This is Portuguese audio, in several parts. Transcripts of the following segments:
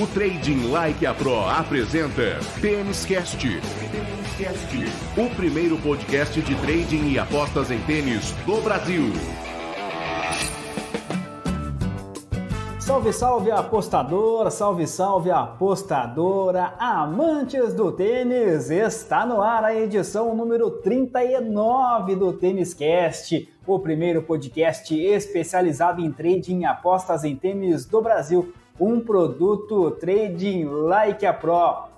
O Trading Like a Pro apresenta Tênis Cast, o primeiro podcast de trading e apostas em tênis do Brasil. Salve, salve apostador, salve, salve apostadora, amantes do tênis, está no ar a edição número 39 do Tênis Cast, o primeiro podcast especializado em trading e apostas em tênis do Brasil, um produto Trading Like a Pro.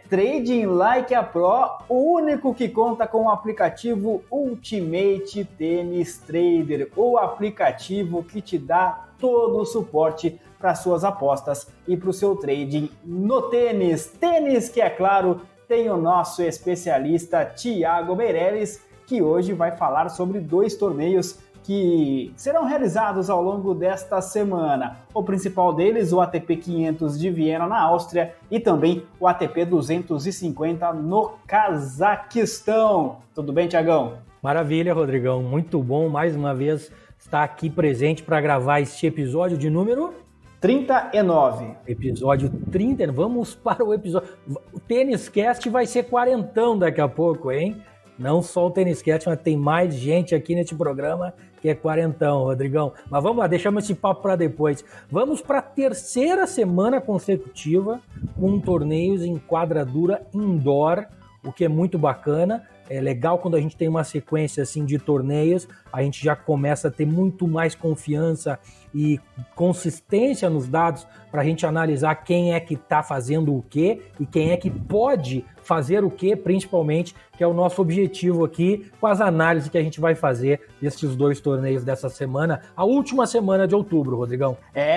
Trading Like a Pro, o único que conta com o aplicativo Ultimate Tennis Trader, o aplicativo que te dá todo o suporte para suas apostas e para o seu trading no tênis. Tênis que, é claro, tem o nosso especialista Thiago Meirelles, que hoje vai falar sobre dois torneios que serão realizados ao longo desta semana. O principal deles, o ATP 500 de Viena, na Áustria, e também o ATP 250 no Cazaquistão. Tudo bem, Thiagão? Maravilha, Rodrigão. Muito bom, mais uma vez, estar aqui presente para gravar este episódio de número 39. Episódio 30. Vamos para o episódio. O Tênis Cast vai ser quarentão daqui a pouco, hein? Não só o Tênis Cast, mas tem mais gente aqui neste programa que é quarentão, Rodrigão. Mas vamos lá, deixamos esse papo para depois. Vamos para a terceira semana consecutiva com torneios em quadradura indoor, o que é muito bacana. É legal quando a gente tem uma sequência assim de torneios, a gente já começa a ter muito mais confiança e consistência nos dados para a gente analisar quem é que está fazendo o quê e quem é que pode fazer o quê, principalmente, que é o nosso objetivo aqui com as análises que a gente vai fazer desses dois torneios dessa semana, a última semana de outubro, Rodrigão.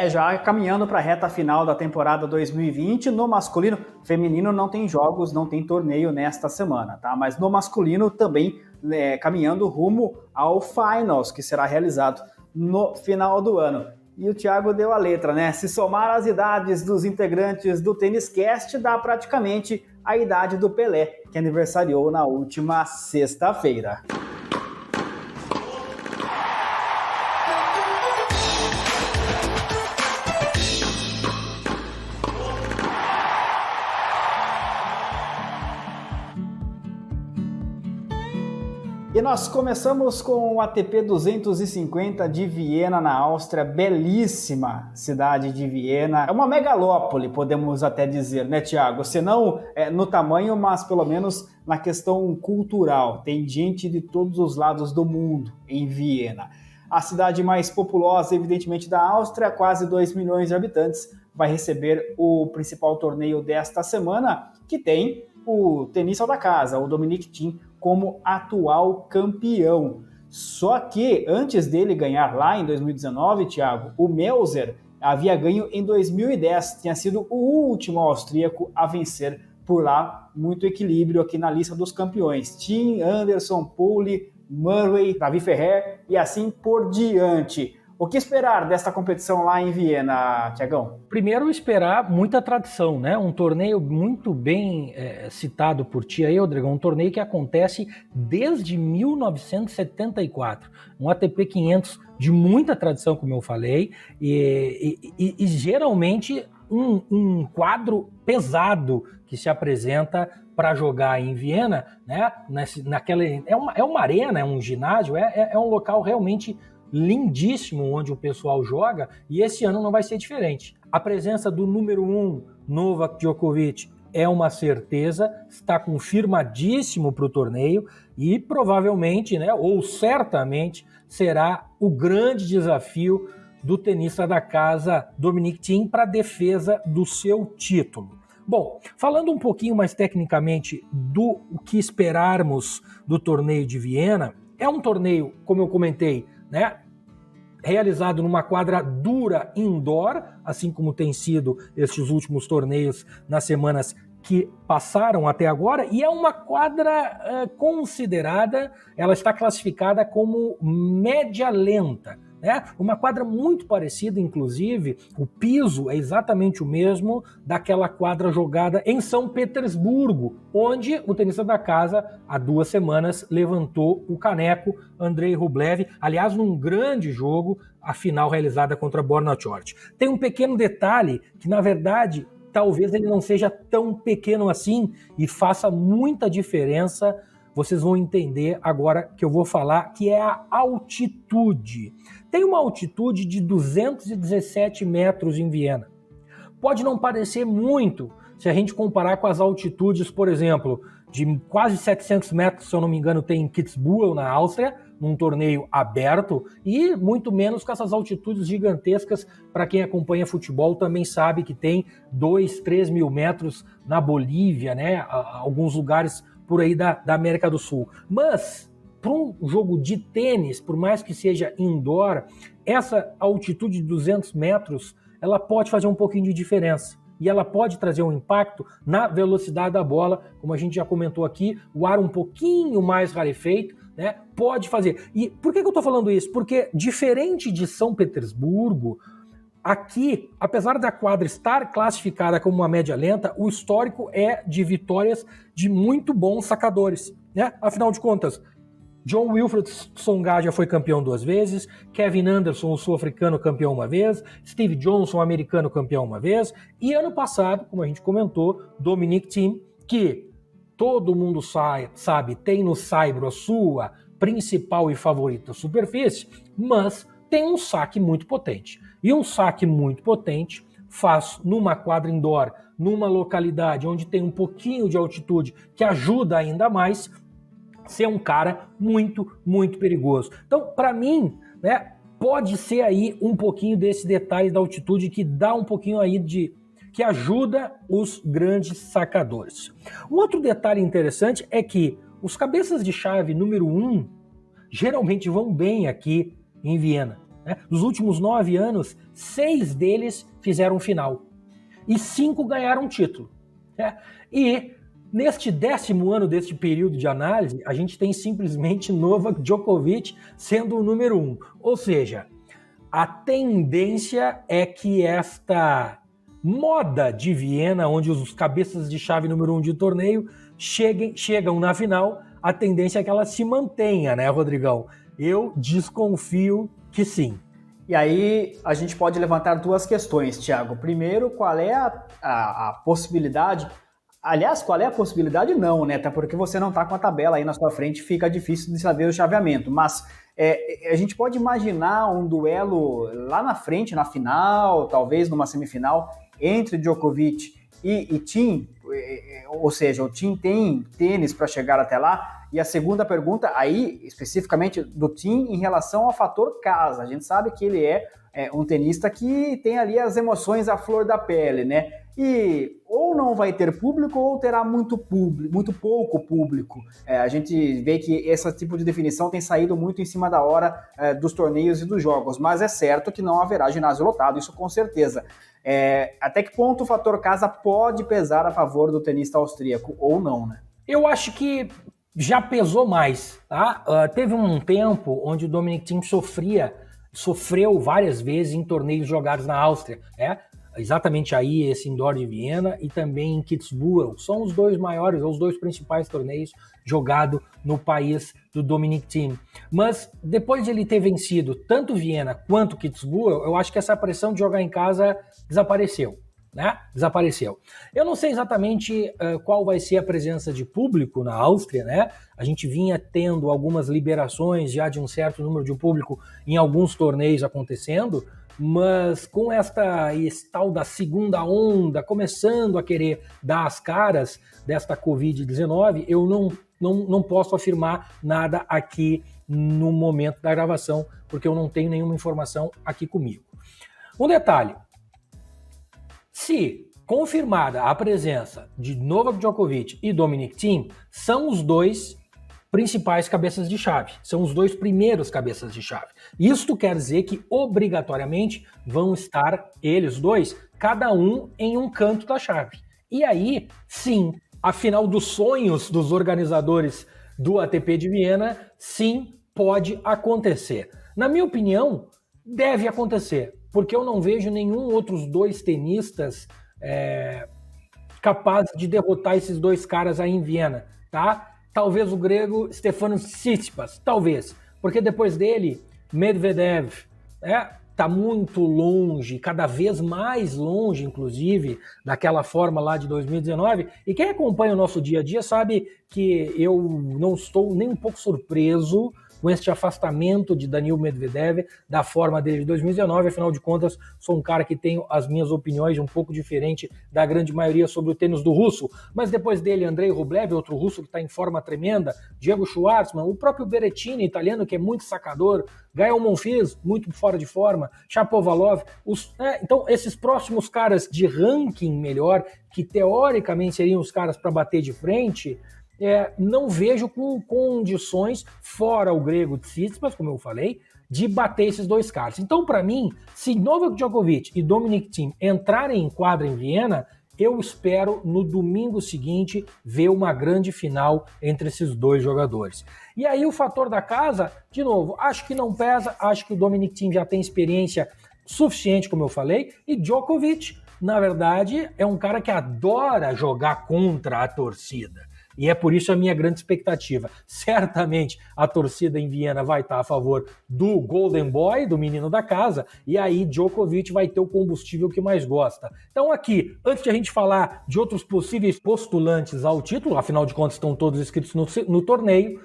Já caminhando para a reta final da temporada 2020, no masculino, feminino não tem jogos, não tem torneio nesta semana, tá? Mas no masculino também caminhando rumo ao Finals, que será realizado no final do ano. E o Thiago deu a letra, né? Se somar as idades dos integrantes do Tênis Cast, dá praticamente a idade do Pelé, que aniversariou na última sexta-feira. E nós começamos com o ATP 250 de Viena, na Áustria, belíssima cidade de Viena. É uma megalópole, podemos até dizer, né, Thiago? Se não no tamanho, mas pelo menos na questão cultural. Tem gente de todos os lados do mundo em Viena. A cidade mais populosa, evidentemente, da Áustria, quase 2 milhões de habitantes, vai receber o principal torneio desta semana, que tem o tenista da casa, o Dominic Thiem, como atual campeão. Só que antes dele ganhar lá em 2019, Thiago, o Melzer havia ganho em 2010, tinha sido o último austríaco a vencer por lá. Muito equilíbrio aqui na lista dos campeões. Thiem, Anderson, Pauli, Murray, Davi Ferrer e assim por diante. O que esperar desta competição lá em Viena, Thiagão? Primeiro, esperar muita tradição, né? Um torneio muito bem citado por ti aí, Rodrigo, um torneio que acontece desde 1974. Um ATP 500 de muita tradição, como eu falei, e geralmente um quadro pesado que se apresenta para jogar em Viena, né? É uma arena, é um ginásio, é um local realmente lindíssimo onde o pessoal joga, e esse ano não vai ser diferente. A presença do número 1, Novak Djokovic, é uma certeza, está confirmadíssimo para o torneio e provavelmente, né, ou certamente, será o grande desafio do tenista da casa Dominic Thiem para a defesa do seu título. Bom, falando um pouquinho mais tecnicamente do que esperarmos do torneio de Viena, é um torneio, como eu comentei, né, realizado numa quadra dura indoor, assim como tem sido estes últimos torneios nas semanas que passaram até agora, e é uma quadra considerada, ela está classificada como média lenta, né? Uma quadra muito parecida, inclusive, o piso é exatamente o mesmo daquela quadra jogada em São Petersburgo, onde o tenista da casa, há 2 semanas, levantou o caneco Andrei Rublev, aliás, num grande jogo, a final realizada contra Borna Choric. Tem um pequeno detalhe que, na verdade, talvez ele não seja tão pequeno assim e faça muita diferença. Vocês vão entender agora que eu vou falar, que é a altitude. Tem uma altitude de 217 metros em Viena. Pode não parecer muito se a gente comparar com as altitudes, por exemplo, de quase 700 metros, se eu não me engano, tem em Kitzbühel, na Áustria, num torneio aberto, e muito menos com essas altitudes gigantescas. Para quem acompanha futebol também sabe que tem 2, 3 mil metros na Bolívia, né? Alguns lugares por aí da América do Sul. Mas, para um jogo de tênis, por mais que seja indoor, essa altitude de 200 metros, ela pode fazer um pouquinho de diferença. E ela pode trazer um impacto na velocidade da bola, como a gente já comentou aqui, o ar um pouquinho mais rarefeito, né? Pode fazer. E por que eu estou falando isso? Porque, diferente de São Petersburgo, aqui, apesar da quadra estar classificada como uma média lenta, o histórico é de vitórias de muito bons sacadores, né? Afinal de contas, John Wilfred Tsonga já foi campeão 2 vezes, Kevin Anderson, o sul-africano, campeão 1 vez, Steve Johnson, o americano, campeão 1 vez, e ano passado, como a gente comentou, Dominic Thiem, que todo mundo sabe, tem no saibro a sua principal e favorita superfície, mas tem um saque muito potente. E um saque muito potente faz numa quadra indoor, numa localidade onde tem um pouquinho de altitude, que ajuda ainda mais, ser um cara muito, muito perigoso. Então, para mim, né, pode ser aí um pouquinho desse detalhe da altitude que dá um pouquinho aí que ajuda os grandes sacadores. Um outro detalhe interessante é que os cabeças de chave número 1 geralmente vão bem aqui em Viena, né? Nos últimos 9 anos, 6 deles fizeram final e 5 ganharam título, né? E neste 10º ano deste período de análise, a gente tem simplesmente Novak Djokovic sendo o número 1. Ou seja, a tendência é que esta moda de Viena, onde os cabeças de chave número 1 de torneio chegam na final, a tendência é que ela se mantenha, né, Rodrigão? Eu desconfio que sim. E aí a gente pode levantar 2 questões, Thiago. Primeiro, qual é a possibilidade... Aliás, qual é a possibilidade? Não, né? Até porque você não está com a tabela aí na sua frente, fica difícil de saber o chaveamento. Mas a gente pode imaginar um duelo lá na frente, na final, talvez numa semifinal, entre Djokovic e Thiem, ou seja, o Thiem tem tênis para chegar até lá. E a segunda pergunta, aí, especificamente do Thiem, em relação ao fator casa. A gente sabe que ele é um tenista que tem ali as emoções à flor da pele, né? E ou não vai ter público ou terá muito pouco público. A gente vê que esse tipo de definição tem saído muito em cima da hora dos torneios e dos jogos, mas é certo que não haverá ginásio lotado, isso com certeza. Até que ponto o fator casa pode pesar a favor do tenista austríaco ou não, né? Eu acho que já pesou mais, tá? Teve um tempo onde o Dominic Thiem sofreu várias vezes em torneios jogados na Áustria, exatamente aí esse indoor de Viena e também em Kitzbühel. São os 2 maiores, ou os 2 principais torneios jogados no país do Dominic Thiem. Mas depois de ele ter vencido tanto Viena quanto Kitzbühel, eu acho que essa pressão de jogar em casa desapareceu, né? Desapareceu. Eu não sei exatamente qual vai ser a presença de público na Áustria, né? A gente vinha tendo algumas liberações já de um certo número de público em alguns torneios acontecendo, mas com esse tal da segunda onda começando a querer dar as caras desta Covid-19, eu não posso afirmar nada aqui no momento da gravação, porque eu não tenho nenhuma informação aqui comigo. Um detalhe, se confirmada a presença de Novak Djokovic e Dominic Thiem, são os 2 principais cabeças de chave, são os 2 primeiros cabeças de chave. Isto quer dizer que obrigatoriamente vão estar eles 2, cada um em um canto da chave. E aí, sim, a final dos sonhos dos organizadores do ATP de Viena, sim, pode acontecer. Na minha opinião, Deve acontecer, porque eu não vejo nenhum outros dois tenistas capazes de derrotar esses dois caras aí em Viena, tá? Talvez o grego Stefanos Tsitsipas, talvez, porque depois dele, Medvedev, tá muito longe, cada vez mais longe, inclusive, daquela forma lá de 2019. E quem acompanha o nosso dia a dia sabe que eu não estou nem um pouco surpreso com este afastamento de Daniil Medvedev da forma dele de 2019. Afinal de contas, sou um cara que tem as minhas opiniões um pouco diferente da grande maioria sobre o tênis do russo. Mas depois dele, Andrei Rublev, outro russo que está em forma tremenda, Diego Schwartzman, o próprio Berrettini, italiano, que é muito sacador, Gael Monfils, muito fora de forma, Shapovalov. Então, esses próximos caras de ranking melhor, que teoricamente seriam os caras para bater de frente, não vejo com condições, fora o grego Tsitsipas, como eu falei, de bater esses dois caras. Então, para mim, se Novak Djokovic e Dominic Thiem entrarem em quadra em Viena, eu espero no domingo seguinte ver uma grande final entre esses dois jogadores. E aí o fator da casa, de novo, acho que não pesa, acho que o Dominic Thiem já tem experiência suficiente, como eu falei, e Djokovic, na verdade, é um cara que adora jogar contra a torcida. E é por isso a minha grande expectativa. Certamente a torcida em Viena vai estar a favor do Golden Boy, do menino da casa, e aí Djokovic vai ter o combustível que mais gosta. Então aqui, antes de a gente falar de outros possíveis postulantes ao título, afinal de contas estão todos inscritos no torneio,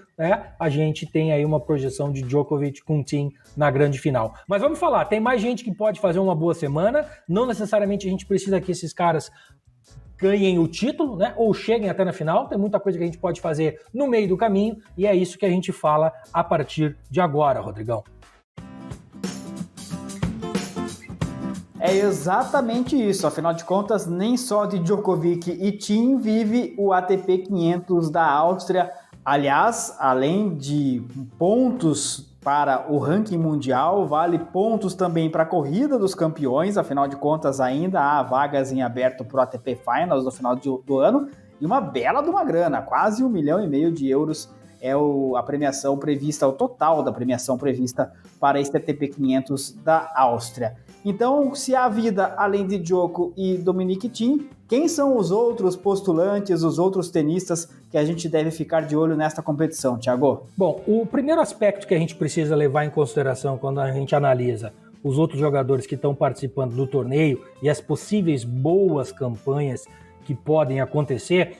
a gente tem aí uma projeção de Djokovic com Thiem na grande final. Mas vamos falar, tem mais gente que pode fazer uma boa semana, não necessariamente a gente precisa que esses caras ganhem o título, ou cheguem até na final. Tem muita coisa que a gente pode fazer no meio do caminho, e é isso que a gente fala a partir de agora, Rodrigão. É exatamente isso, afinal de contas, nem só de Djokovic e Thiem vive o ATP 500 da Áustria. Aliás, além de pontos para o ranking mundial, vale pontos também para a corrida dos campeões, afinal de contas ainda há vagas em aberto para o ATP Finals no final do ano, e uma bela de uma grana, quase 1,5 milhão de euros é a premiação prevista, o total da premiação prevista para este ATP 500 da Áustria. Então, se há vida além de Djoko e Dominic Thiem, quem são os outros postulantes, os outros tenistas que a gente deve ficar de olho nesta competição, Thiago? Bom, o primeiro aspecto que a gente precisa levar em consideração quando a gente analisa os outros jogadores que estão participando do torneio e as possíveis boas campanhas que podem acontecer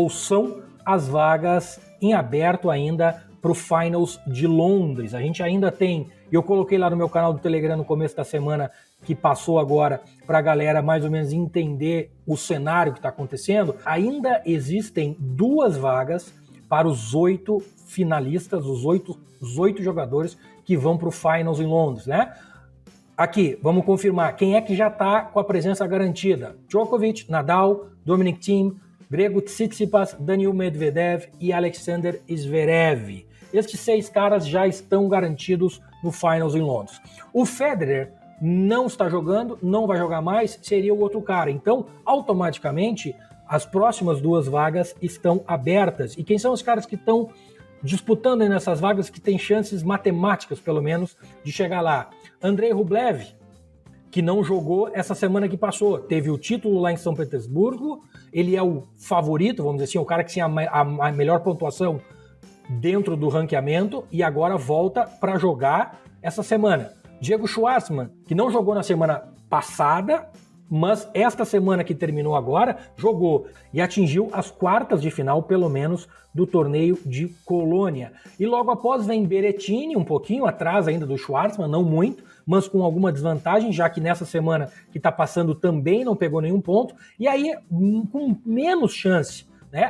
são as vagas em aberto ainda para o Finals de Londres. A gente ainda tem, e eu coloquei lá no meu canal do Telegram no começo da semana, que passou agora para a galera mais ou menos entender o cenário que está acontecendo, ainda existem 2 vagas para os 8 finalistas, os 8 jogadores que vão para o Finals em Londres, Aqui, vamos confirmar quem é que já está com a presença garantida. Djokovic, Nadal, Dominic Thiem, grego Tsitsipas, Daniil Medvedev e Alexander Zverev. Estes 6 caras já estão garantidos no Finals em Londres. O Federer não está jogando, não vai jogar mais, seria o outro cara. Então, automaticamente, as próximas 2 vagas estão abertas. E quem são os caras que estão disputando aí nessas vagas, que têm chances matemáticas, pelo menos, de chegar lá? Andrei Rublev, que não jogou essa semana que passou. Teve o título lá em São Petersburgo, ele é o favorito, vamos dizer assim, o cara que tinha a melhor pontuação dentro do ranqueamento, e agora volta para jogar essa semana. Diego Schwartzman, que não jogou na semana passada, mas esta semana que terminou agora, jogou e atingiu as quartas de final, pelo menos, do torneio de Colônia. E logo após vem Berrettini, um pouquinho atrás ainda do Schwartzman, não muito, mas com alguma desvantagem, já que nessa semana que está passando também não pegou nenhum ponto, e aí com menos chance,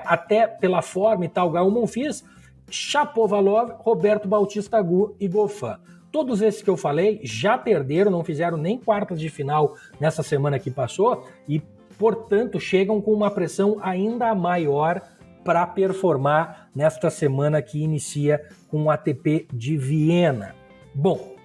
até pela forma e tal, Gael Monfils, Shapovalov, Roberto Bautista Agut e Goffin. Todos esses que eu falei já perderam, não fizeram nem quartas de final nessa semana que passou e, portanto, chegam com uma pressão ainda maior para performar nesta semana que inicia com o ATP de Viena. Bom,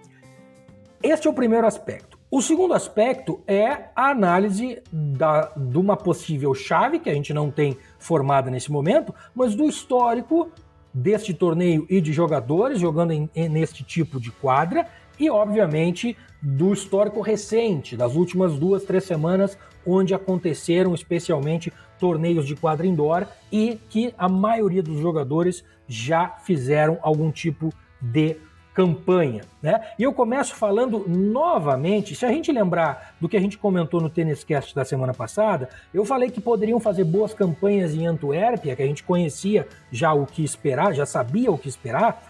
este é o primeiro aspecto. O segundo aspecto é a análise de uma possível chave, que a gente não tem formada nesse momento, mas do histórico deste torneio e de jogadores jogando neste tipo de quadra, e, obviamente, do histórico recente, das últimas 2-3 semanas, onde aconteceram especialmente torneios de quadra indoor e que a maioria dos jogadores já fizeram algum tipo de campanha, né? E eu começo falando novamente, se a gente lembrar do que a gente comentou no Tênis Cast da semana passada, eu falei que poderiam fazer boas campanhas em Antuérpia, que a gente conhecia já o que esperar, já sabia o que esperar,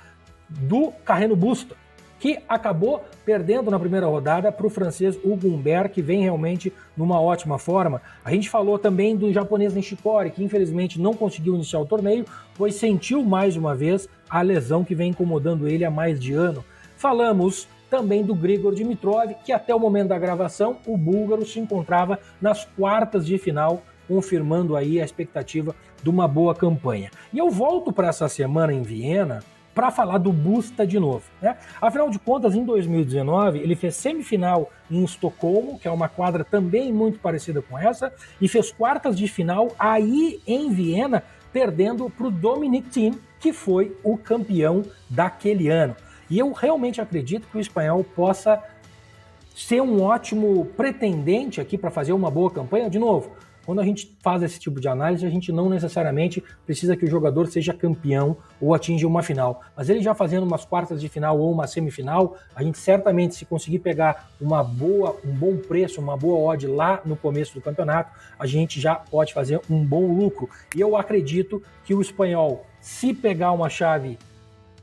do Carreno Busta, que acabou perdendo na primeira rodada para o francês Hugo Humbert, que vem realmente numa ótima forma. A gente falou também do japonês Nishikori, que infelizmente não conseguiu iniciar o torneio, pois sentiu mais uma vez a lesão que vem incomodando ele há mais de ano. Falamos também do Grigor Dimitrov, que até o momento da gravação, o búlgaro se encontrava nas quartas de final, confirmando aí a expectativa de uma boa campanha. E eu volto para essa semana em Viena para falar do Busta de novo, né? Afinal de contas, em 2019, ele fez semifinal em Estocolmo, que é uma quadra também muito parecida com essa, e fez quartas de final aí em Viena, perdendo para o Dominic Thiem, que foi o campeão daquele ano. E eu realmente acredito que o espanhol possa ser um ótimo pretendente aqui para fazer uma boa campanha. De novo, quando a gente faz esse tipo de análise, a gente não necessariamente precisa que o jogador seja campeão ou atinja uma final. Mas ele já fazendo umas quartas de final ou uma semifinal, a gente certamente, se conseguir pegar um bom preço, uma boa odd lá no começo do campeonato, a gente já pode fazer um bom lucro. E eu acredito que o espanhol, se pegar uma chave,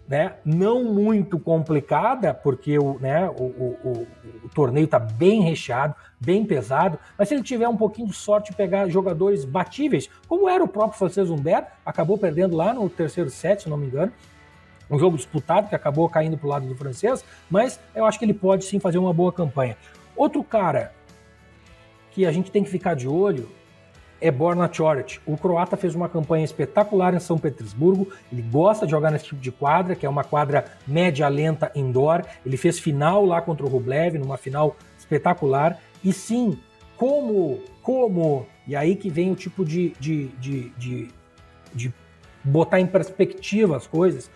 né, não muito complicada, porque o torneio está bem recheado, bem pesado, mas se ele tiver um pouquinho de sorte de pegar jogadores batíveis, como era o próprio francês Humbert, acabou perdendo lá no terceiro set, se não me engano, um jogo disputado que acabou caindo para o lado do francês, mas eu acho que ele pode sim fazer uma boa campanha. Outro cara que a gente tem que ficar de olho é Borna Coric. O croata fez uma campanha espetacular em São Petersburgo, ele gosta de jogar nesse tipo de quadra, que é uma quadra média-lenta indoor, ele fez final lá contra o Rublev, numa final espetacular, e sim, e aí que vem o tipo de botar em perspectiva as coisas,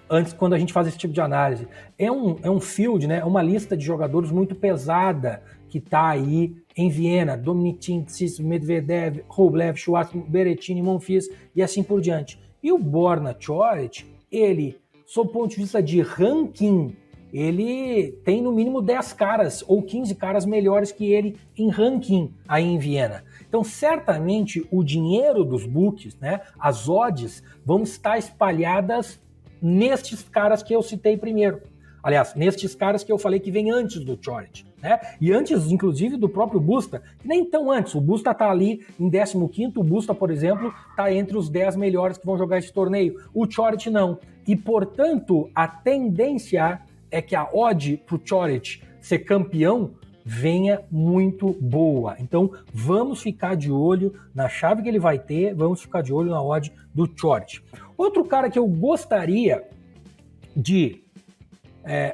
antes, quando a gente faz esse tipo de análise. É um field, né, uma lista de jogadores muito pesada que está aí em Viena, Dominic Thiem, Tsitsipas, Medvedev, Rublev, Schwartzman, Berrettini, Monfils e assim por diante. E o Borna Coric, ele, sob o ponto de vista de ranking, ele tem no mínimo 10 caras ou 15 caras melhores que ele em ranking aí em Viena. Então, certamente, o dinheiro dos bookies, né, as odds, vão estar espalhadas nestes caras que eu citei primeiro. Aliás, nestes caras que eu falei que vem antes do Coric, né? E antes, inclusive, do próprio Busta, que nem tão antes. O Busta tá ali em 15º, o Busta, por exemplo, tá entre os 10 melhores que vão jogar esse torneio. O Coric não. E, portanto, a tendência é que a odd pro Coric ser campeão venha muito boa. Então, vamos ficar de olho na chave que ele vai ter, vamos ficar de olho na odd do Coric. Outro cara que eu gostaria de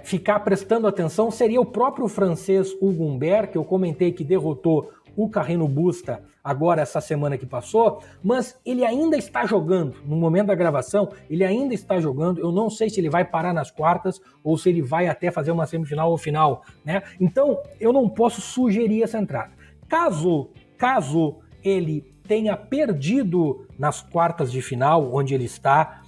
ficar prestando atenção seria o próprio francês Hugo Humbert, que eu comentei que derrotou o Carreno Busta agora essa semana que passou, mas ele ainda está jogando, no momento da gravação, ele ainda está jogando, eu não sei se ele vai parar nas quartas ou se ele vai até fazer uma semifinal ou final, né? Então, eu não posso sugerir essa entrada. Caso ele tenha perdido nas quartas de final, onde ele está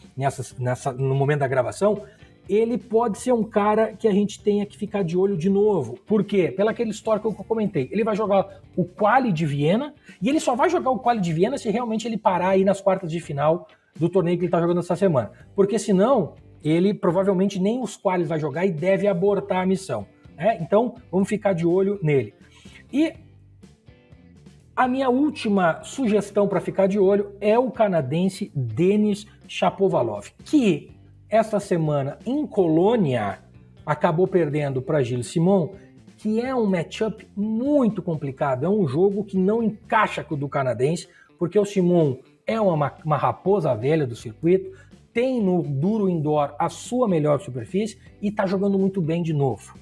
no momento da gravação, ele pode ser um cara que a gente tenha que ficar de olho de novo. Por quê? Pelo aquele histórico que eu comentei. Ele vai jogar o Quali de Viena, e ele só vai jogar o Quali de Viena se realmente ele parar aí nas quartas de final do torneio que ele está jogando essa semana. Porque senão, ele provavelmente nem os Qualis vai jogar e deve abortar a missão, né? Então, vamos ficar de olho nele. E a minha última sugestão para ficar de olho é o canadense Denis Shapovalov, que essa semana em Colônia acabou perdendo para Gilles Simon, que é um matchup muito complicado, é um jogo que não encaixa com o do canadense, porque o Simon é uma raposa velha do circuito, tem no duro indoor a sua melhor superfície e está jogando muito bem de novo.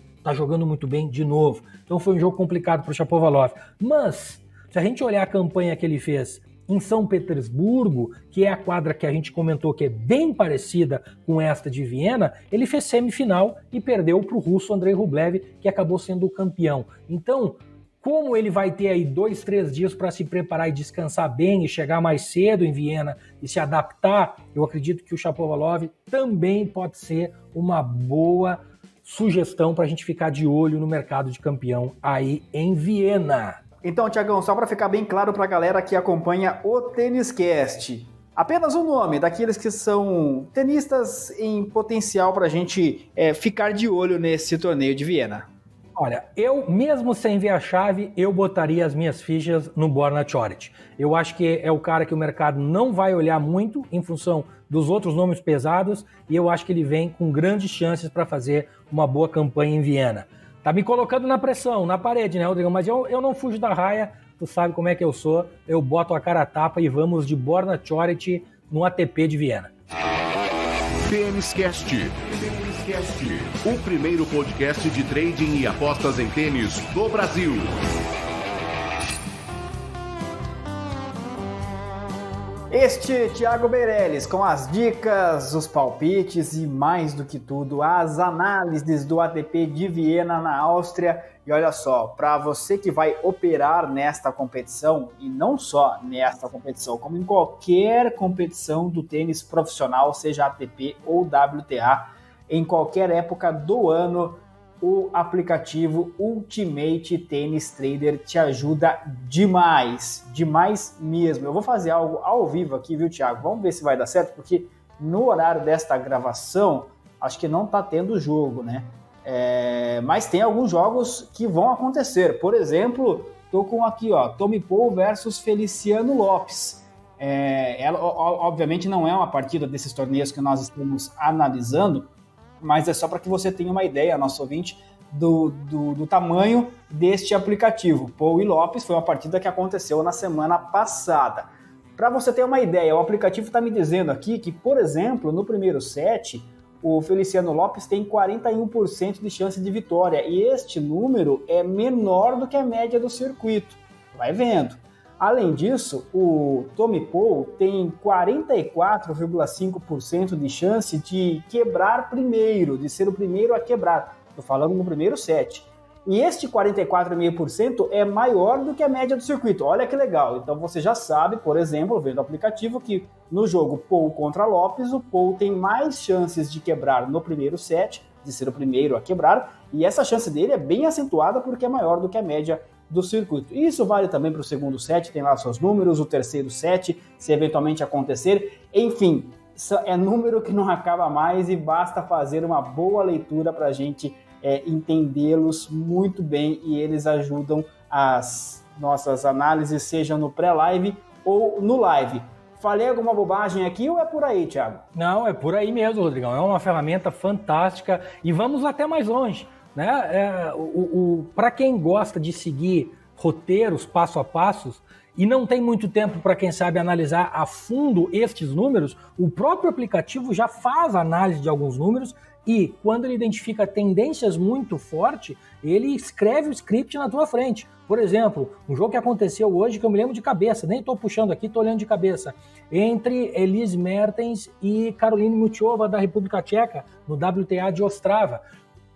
Então foi um jogo complicado para o Shapovalov. Mas, se a gente olhar a campanha que ele fez em São Petersburgo, que é a quadra que a gente comentou que é bem parecida com esta de Viena, ele fez semifinal e perdeu para o russo Andrei Rublev, que acabou sendo o campeão. Então, como ele vai ter aí 2, 3 dias para se preparar e descansar bem e chegar mais cedo em Viena e se adaptar, eu acredito que o Shapovalov também pode ser uma boa sugestão para a gente ficar de olho no mercado de campeão aí em Viena. Então, Tiagão, só para ficar bem claro para a galera que acompanha o Tênis Cast, apenas o nome daqueles que são tenistas em potencial para a gente ficar de olho nesse torneio de Viena. Olha, eu mesmo sem ver a chave, eu botaria as minhas fichas no Borna Coric. Eu acho que é o cara que o mercado não vai olhar muito em função dos outros nomes pesados e eu acho que ele vem com grandes chances para fazer uma boa campanha em Viena. Tá me colocando na pressão, na parede, né, Rodrigo? Mas eu não fujo da raia, tu sabe como é que eu sou, eu boto a cara a tapa e vamos de Borna Coric no ATP de Viena. Tênis Cast, o primeiro podcast de trading e apostas em tênis do Brasil. Este Thiago Meirelles com as dicas, os palpites e mais do que tudo, as análises do ATP de Viena na Áustria. E olha só, para você que vai operar nesta competição, e não só nesta competição, como em qualquer competição do tênis profissional, seja ATP ou WTA, em qualquer época do ano, o aplicativo Ultimate Tennis Trader te ajuda demais, demais mesmo. Eu vou fazer algo ao vivo aqui, viu, Thiago? Vamos ver se vai dar certo, porque no horário desta gravação, acho que não está tendo jogo, né? Mas tem alguns jogos que vão acontecer. Por exemplo, tô com aqui, ó, Tommy Paul versus Feliciano Lopes. Ela, obviamente, não é uma partida desses torneios que nós estamos analisando, mas é só para que você tenha uma ideia, nosso ouvinte, do tamanho deste aplicativo. Paul e Lopes foi uma partida que aconteceu na semana passada. Para você ter uma ideia, o aplicativo está me dizendo aqui que, por exemplo, no primeiro set, o Feliciano Lopes tem 41% de chance de vitória, e este número é menor do que a média do circuito. Vai vendo. Além disso, o Tommy Paul tem 44,5% de chance de quebrar primeiro, de ser o primeiro a quebrar. Estou falando no primeiro set. E este 44,5% é maior do que a média do circuito. Olha que legal. Então você já sabe, por exemplo, vendo o aplicativo, que no jogo Paul contra Lopes, o Paul tem mais chances de quebrar no primeiro set, de ser o primeiro a quebrar, e essa chance dele é bem acentuada porque é maior do que a média do circuito. E isso vale também para o segundo set, tem lá seus números, o terceiro set, se eventualmente acontecer. Enfim, é número que não acaba mais e basta fazer uma boa leitura para a gente entendê-los muito bem, e eles ajudam as nossas análises, seja no pré-live ou no live. Falei alguma bobagem aqui ou é por aí, Thiago? Não, é por aí mesmo, Rodrigão. É uma ferramenta fantástica e vamos até mais longe, né? Para quem gosta de seguir roteiros passo a passos e não tem muito tempo para, quem sabe, analisar a fundo estes números, o próprio aplicativo já faz análise de alguns números e, quando ele identifica tendências muito fortes, ele escreve o script na tua frente. Por exemplo, um jogo que aconteceu hoje, que eu me lembro de cabeça, nem estou puxando aqui, estou olhando de cabeça, entre Elise Mertens e Caroline Muchova, da República Tcheca, no WTA de Ostrava.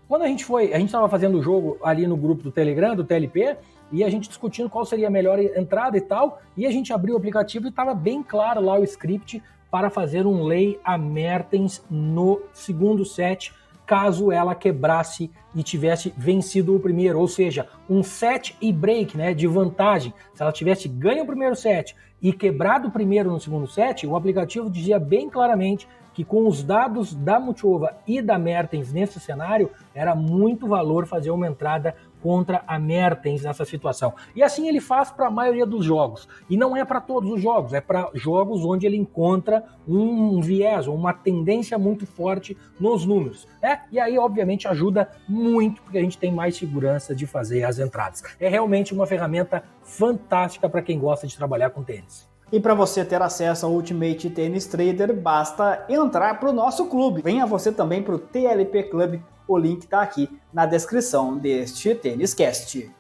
Quando a gente estava fazendo o jogo ali no grupo do Telegram, do TLP, e a gente discutindo qual seria a melhor entrada e tal, e a gente abriu o aplicativo e estava bem claro lá o script para fazer um lay a Mertens no segundo set, caso ela quebrasse e tivesse vencido o primeiro, ou seja, um set e break, né, de vantagem. Se ela tivesse ganho o primeiro set e quebrado o primeiro no segundo set, o aplicativo dizia bem claramente que com os dados da Muchova e da Mertens nesse cenário, era muito valor fazer uma entrada contra a Mertens nessa situação. E assim ele faz para a maioria dos jogos. E não é para todos os jogos, é para jogos onde ele encontra um viés, uma tendência muito forte nos números. E aí, obviamente, ajuda muito, porque a gente tem mais segurança de fazer as entradas. É realmente uma ferramenta fantástica para quem gosta de trabalhar com tênis. E para você ter acesso ao Ultimate Tennis Trader, basta entrar para o nosso clube. Venha você também para o TLP Club. O link está aqui na descrição deste Tênis Cast.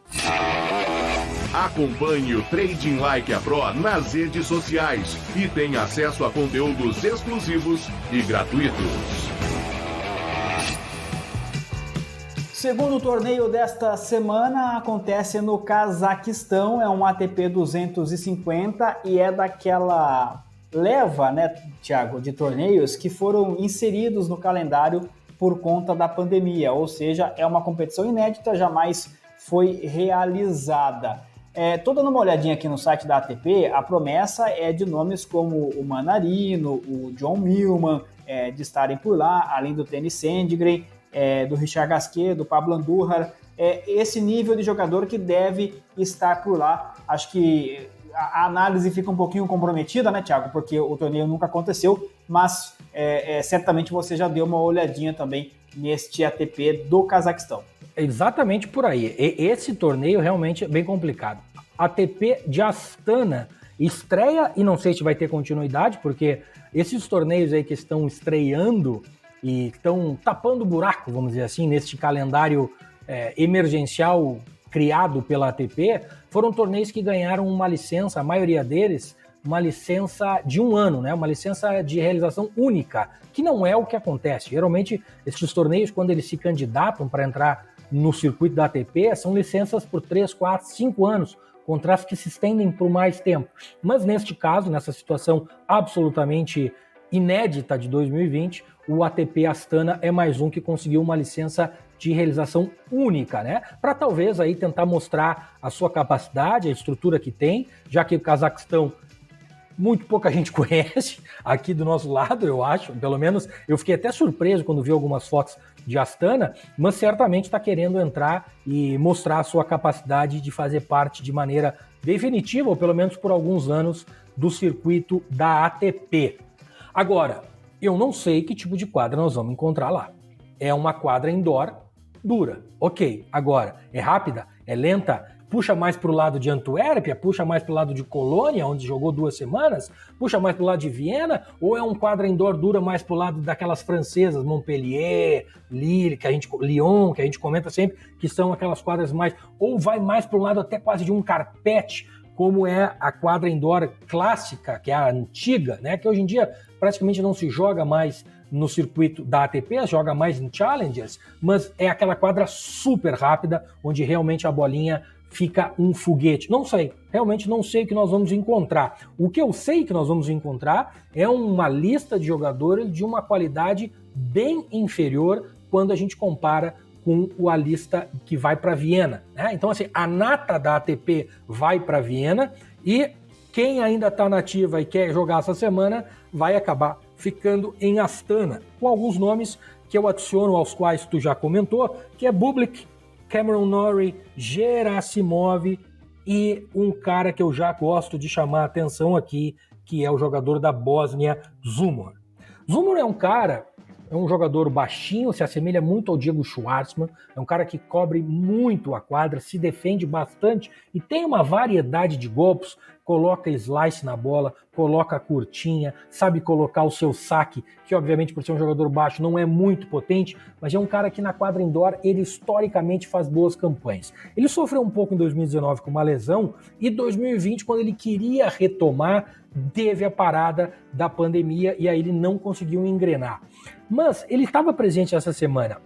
Acompanhe o Trading Like a Pro nas redes sociais e tenha acesso a conteúdos exclusivos e gratuitos. Segundo torneio desta semana acontece no Cazaquistão, é um ATP 250 e é daquela leva, né, Thiago, de torneios que foram inseridos no calendário por conta da pandemia, ou seja, é uma competição inédita, jamais foi realizada. Tô dando uma olhadinha aqui no site da ATP, a promessa é de nomes como o Manarino, o John Millman, de estarem por lá, além do Tennis Sandgren, do Richard Gasquet, do Pablo Andújar, esse nível de jogador que deve estar por lá. Acho que a análise fica um pouquinho comprometida, né, Thiago? Porque o torneio nunca aconteceu, mas certamente você já deu uma olhadinha também neste ATP do Cazaquistão. Exatamente por aí. Esse torneio realmente é bem complicado. ATP de Astana estreia, e não sei se vai ter continuidade, porque esses torneios aí que estão estreando e estão tapando o buraco, vamos dizer assim, neste calendário emergencial criado pela ATP, foram torneios que ganharam uma licença, a maioria deles, uma licença de 1 ano, né? Uma licença de realização única, que não é o que acontece. Geralmente, esses torneios, quando eles se candidatam para entrar no circuito da ATP, são licenças por 3, 4, 5 anos, contratos que se estendem por mais tempo. Mas neste caso, nessa situação absolutamente inédita de 2020, o ATP Astana é mais um que conseguiu uma licença de realização única, né? Para talvez aí tentar mostrar a sua capacidade, a estrutura que tem, já que o Cazaquistão muito pouca gente conhece aqui do nosso lado, eu acho. Pelo menos eu fiquei até surpreso quando vi algumas fotos de Astana, mas certamente está querendo entrar e mostrar a sua capacidade de fazer parte de maneira definitiva, ou pelo menos por alguns anos, do circuito da ATP. Agora, eu não sei que tipo de quadra nós vamos encontrar lá. É uma quadra indoor dura, ok. Agora, é rápida? É lenta? Puxa mais para o lado de Antuérpia? Puxa mais para o lado de Colônia, onde jogou 2 semanas? Puxa mais para o lado de Viena? Ou é um quadra indoor dura mais para o lado daquelas francesas, Montpellier, Lille, Lyon, que a gente comenta sempre, que são aquelas quadras mais... Ou vai mais para o lado até quase de um carpete, como é a quadra indoor clássica, que é a antiga, né? Que hoje em dia praticamente não se joga mais no circuito da ATP, joga mais em Challengers, mas é aquela quadra super rápida, onde realmente a bolinha fica um foguete. Não sei, realmente não sei o que nós vamos encontrar. O que eu sei que nós vamos encontrar é uma lista de jogadores de uma qualidade bem inferior quando a gente compara com a lista que vai para Viena, né? Então, assim, a nata da ATP vai para Viena e quem ainda está nativa e quer jogar essa semana vai acabar ficando em Astana, com alguns nomes que eu adiciono aos quais tu já comentou, que é Bublik, Cameron Norrie, Gerasimov e um cara que eu já gosto de chamar a atenção aqui, que é o jogador da Bósnia, Zumor. Zumor é um jogador baixinho, se assemelha muito ao Diego Schwartzman, é um cara que cobre muito a quadra, se defende bastante e tem uma variedade de golpes, coloca slice na bola, coloca curtinha, sabe colocar o seu saque, que obviamente por ser um jogador baixo não é muito potente, mas é um cara que na quadra indoor ele historicamente faz boas campanhas. Ele sofreu um pouco em 2019 com uma lesão e 2020, quando ele queria retomar, teve a parada da pandemia e aí ele não conseguiu engrenar. Mas ele estava presente essa semana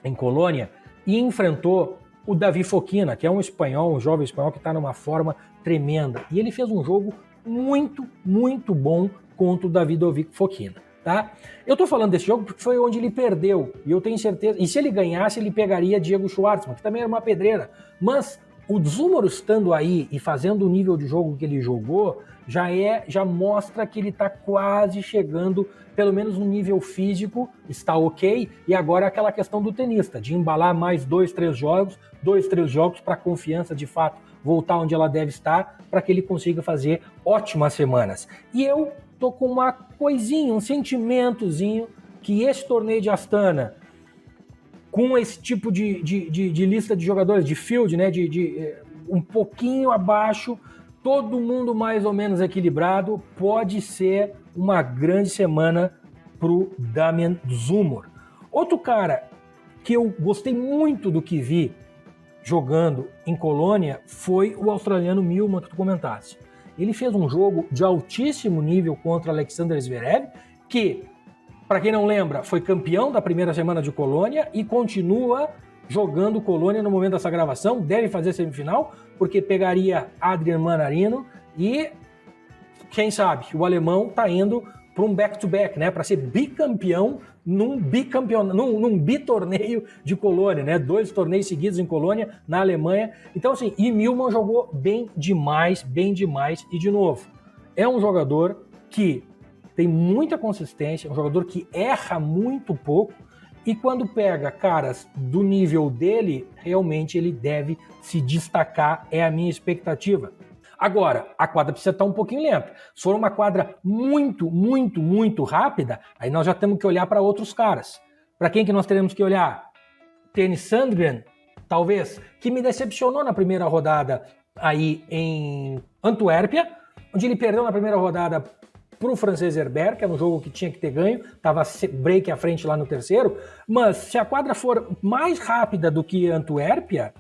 em Colônia e enfrentou o Davi Fokina, que é um espanhol, um jovem espanhol que está numa forma tremenda. E ele fez um jogo muito, muito bom contra o Davidovic Fokina, tá? Eu tô falando desse jogo porque foi onde ele perdeu, e eu tenho certeza, e se ele ganhasse, ele pegaria Diego Schwartzman, que também era uma pedreira, mas o Zumor estando aí e fazendo o nível de jogo que ele jogou, já mostra que ele está quase chegando, pelo menos no nível físico, está ok, e agora é aquela questão do tenista, de embalar mais 2, 3 jogos para a confiança de fato voltar onde ela deve estar, para que ele consiga fazer ótimas semanas. E eu tô com uma coisinha, um sentimentozinho, que esse torneio de Astana, com esse tipo de lista de jogadores, de field, né, um pouquinho abaixo, todo mundo mais ou menos equilibrado, pode ser uma grande semana pro Damian Zumor. Outro cara que eu gostei muito do que vi jogando em Colônia foi o australiano Millman, que tu comentasse. Ele fez um jogo de altíssimo nível contra Alexander Zverev, que, para quem não lembra, foi campeão da primeira semana de Colônia e continua jogando Colônia no momento dessa gravação, deve fazer semifinal, porque pegaria Adrian Manarino e, quem sabe, o alemão está indo para um back-to-back, né, para ser bicampeão num bitorneio de Colônia, né, 2 torneios seguidos em Colônia, na Alemanha. Então, assim, e Millman jogou bem demais, e de novo, é um jogador que tem muita consistência, um jogador que erra muito pouco, e quando pega caras do nível dele, realmente ele deve se destacar, é a minha expectativa. Agora, a quadra precisa estar um pouquinho lenta. Se for uma quadra muito rápida, aí nós já temos que olhar para outros caras. Para quem que nós teremos que olhar? Tennys Sandgren, talvez, que me decepcionou na primeira rodada aí em Antuérpia, onde ele perdeu na primeira rodada para o francês Herbert, que era um jogo que tinha que ter ganho, estava break à frente lá no terceiro, mas se a quadra for mais rápida do que Antuérpia,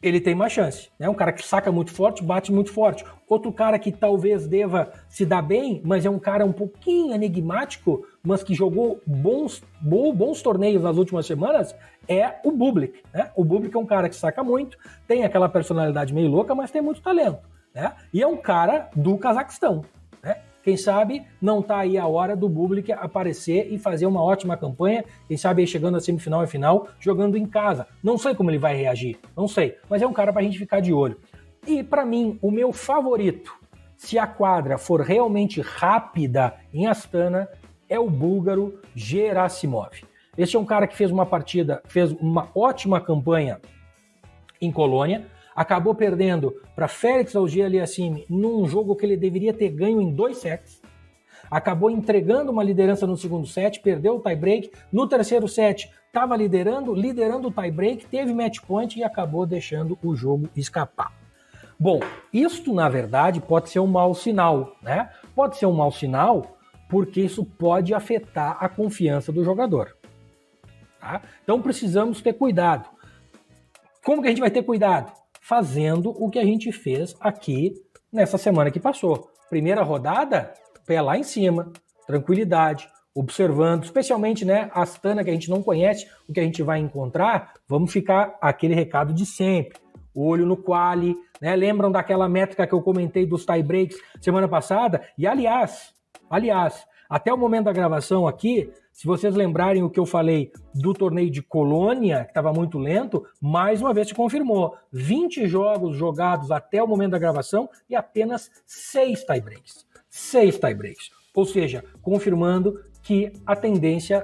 ele tem mais chance. É um cara que saca muito forte, bate muito forte. Outro cara que talvez deva se dar bem, mas é um cara um pouquinho enigmático, mas que jogou bons torneios nas últimas semanas, é o Bublik. Né? O Bublik é um cara que saca muito, tem aquela personalidade meio louca, mas tem muito talento. Né? E é um cara do Cazaquistão. Né? Quem sabe não está aí a hora do Bublik aparecer e fazer uma ótima campanha, quem sabe aí chegando à semifinal e final, jogando em casa. Não sei como ele vai reagir, não sei, mas é um cara para a gente ficar de olho. E para mim, o meu favorito, se a quadra for realmente rápida em Astana, é o búlgaro Gerasimov. Esse é um cara que fez uma ótima campanha em Colônia, acabou perdendo para Félix Auger-Aliassime num jogo que ele deveria ter ganho em 2 sets. Acabou entregando uma liderança no segundo set, perdeu o tie-break. No terceiro set, estava liderando o tie-break, teve match point e acabou deixando o jogo escapar. Bom, isto na verdade pode ser um mau sinal, né? Pode ser um mau sinal porque isso pode afetar a confiança do jogador. Tá? Então precisamos ter cuidado. Como que a gente vai ter cuidado? Fazendo o que a gente fez aqui nessa semana que passou. Primeira rodada, pé lá em cima, tranquilidade, observando, especialmente, né, a Astana, que a gente não conhece, o que a gente vai encontrar, vamos ficar aquele recado de sempre. Olho no quali, né? Lembram daquela métrica que eu comentei dos tie breaks semana passada? E aliás, até o momento da gravação aqui, se vocês lembrarem o que eu falei do torneio de Colônia, que estava muito lento, mais uma vez se confirmou. 20 jogos jogados até o momento da gravação e apenas 6 tie-breaks. 6 tie-breaks. Ou seja, confirmando que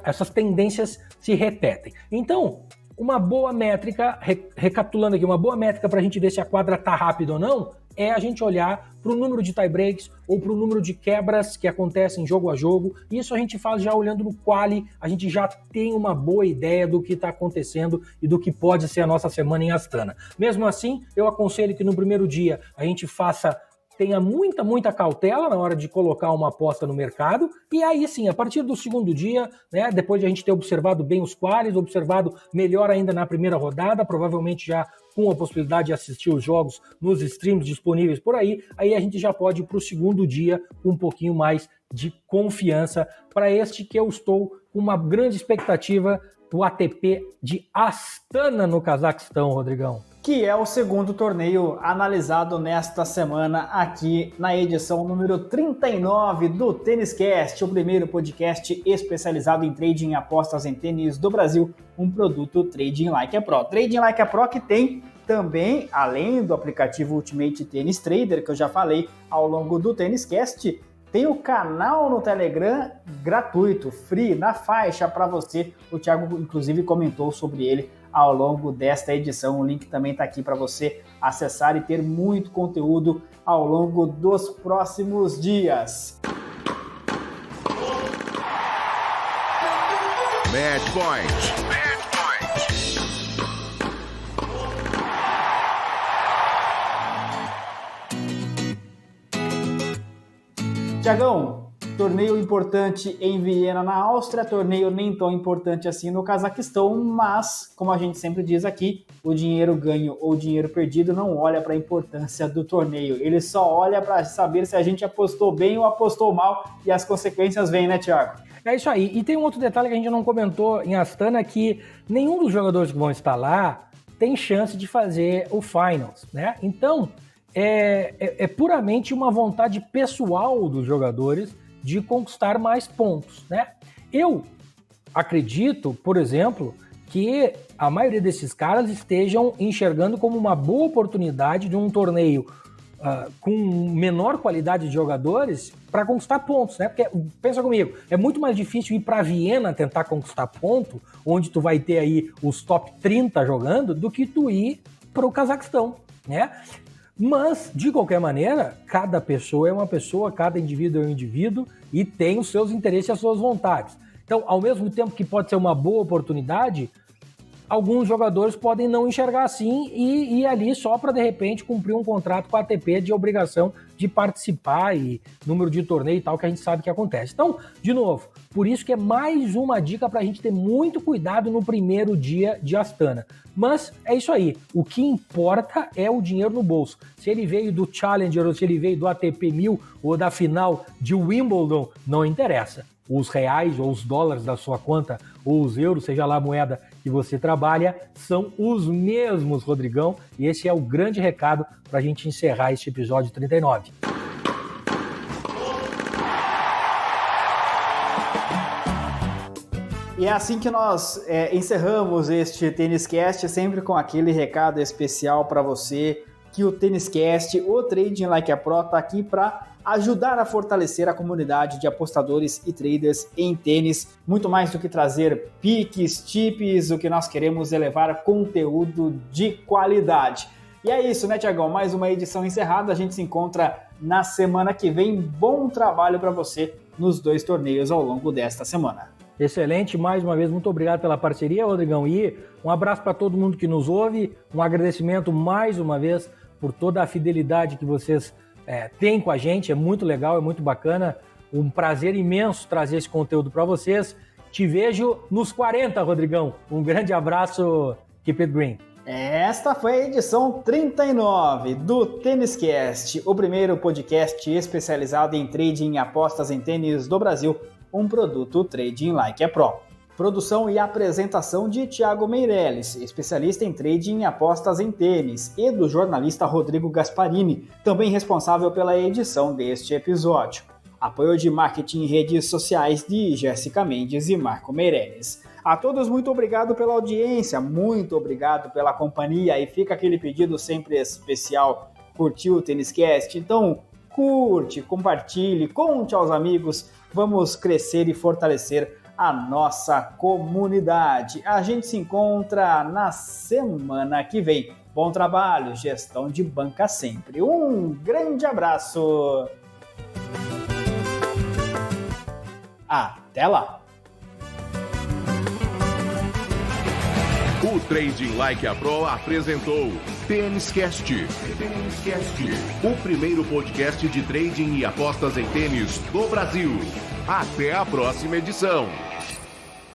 essas tendências se repetem. Então, uma boa métrica, recapitulando aqui, uma boa métrica para a gente ver se a quadra está rápida ou não, é a gente olhar para o número de tie-breaks ou para o número de quebras que acontecem jogo a jogo. Isso a gente faz já olhando no quali, a gente já tem uma boa ideia do que está acontecendo e do que pode ser a nossa semana em Astana. Mesmo assim, eu aconselho que no primeiro dia a gente tenha muita cautela na hora de colocar uma aposta no mercado, e aí sim, a partir do segundo dia, né, depois de a gente ter observado bem os qualis, observado melhor ainda na primeira rodada, provavelmente já com a possibilidade de assistir os jogos nos streams disponíveis por aí a gente já pode ir para o segundo dia com um pouquinho mais de confiança para este que eu estou com uma grande expectativa do ATP de Astana no Cazaquistão, Rodrigão. Que é o segundo torneio analisado nesta semana aqui na edição número 39 do Tênis Cast, o primeiro podcast especializado em trading e apostas em tênis do Brasil, um produto Trading Like a Pro. Trading Like a Pro que tem também, além do aplicativo Ultimate Tennis Trader, que eu já falei ao longo do Tênis Cast, tem o canal no Telegram gratuito, free, na faixa para você. O Thiago, inclusive, comentou sobre ele ao longo desta edição. O link também está aqui para você acessar e ter muito conteúdo ao longo dos próximos dias. Match Point. Thiagão, Torneio importante em Viena, na Áustria, torneio nem tão importante assim no Cazaquistão, mas, como a gente sempre diz aqui, o dinheiro ganho ou o dinheiro perdido não olha para a importância do torneio, ele só olha para saber se a gente apostou bem ou apostou mal, e as consequências vêm, né, Thiago? É isso aí. E tem um outro detalhe que a gente não comentou em Astana, que nenhum dos jogadores que vão estar lá tem chance de fazer o Finals, né? Então, é puramente uma vontade pessoal dos jogadores de conquistar mais pontos, né? Eu acredito, por exemplo, que a maioria desses caras estejam enxergando como uma boa oportunidade de um torneio com menor qualidade de jogadores para conquistar pontos, né? Porque, pensa comigo, é muito mais difícil ir para Viena tentar conquistar ponto, onde tu vai ter aí os top 30 jogando, do que tu ir para o Cazaquistão, né? Mas, de qualquer maneira, cada pessoa é uma pessoa, cada indivíduo é um indivíduo e tem os seus interesses e as suas vontades. Então, ao mesmo tempo que pode ser uma boa oportunidade, alguns jogadores podem não enxergar assim e ir ali só para, de repente, cumprir um contrato com a ATP de obrigação de participar e número de torneio e tal, que a gente sabe que acontece. Então, de novo, por isso que é mais uma dica para a gente ter muito cuidado no primeiro dia de Astana. Mas é isso aí, o que importa é o dinheiro no bolso. Se ele veio do Challenger ou se ele veio do ATP 1000 ou da final de Wimbledon, não interessa. Os reais ou os dólares da sua conta ou os euros, seja lá a moeda que você trabalha, são os mesmos, Rodrigão. E esse é o grande recado para a gente encerrar este episódio 39. E é assim que nós encerramos este Tênis Cast, sempre com aquele recado especial para você, que o Tênis Cast, o Trading Like a Pro, está aqui para ajudar a fortalecer a comunidade de apostadores e traders em tênis. Muito mais do que trazer piques, tips, o que nós queremos é levar conteúdo de qualidade. E é isso, né, Thiagão? Mais uma edição encerrada, a gente se encontra na semana que vem. Bom trabalho para você nos 2 torneios ao longo desta semana. Excelente, mais uma vez, muito obrigado pela parceria, Rodrigão, e um abraço para todo mundo que nos ouve, um agradecimento mais uma vez por toda a fidelidade que vocês têm com a gente, é muito legal, é muito bacana, um prazer imenso trazer esse conteúdo para vocês. Te vejo nos 40, Rodrigão, um grande abraço, keep it green. Esta foi a edição 39 do Tênis Cast, o primeiro podcast especializado em trading e apostas em tênis do Brasil, um produto Trading Like a Pro. Produção e apresentação de Thiago Meirelles, especialista em trading e apostas em tênis, e do jornalista Rodrigo Gasparini, também responsável pela edição deste episódio. Apoio de marketing e redes sociais de Jéssica Mendes e Marco Meirelles. A todos, muito obrigado pela audiência, muito obrigado pela companhia, e fica aquele pedido sempre especial: curtiu o Tênis Cast? Então curte, compartilhe, conte aos amigos, vamos crescer e fortalecer a nossa comunidade. A gente se encontra na semana que vem. Bom trabalho, gestão de banca sempre. Um grande abraço. Até lá. O Trading Like a Pro apresentou Tênis Cast, o primeiro podcast de trading e apostas em tênis do Brasil. Até a próxima edição.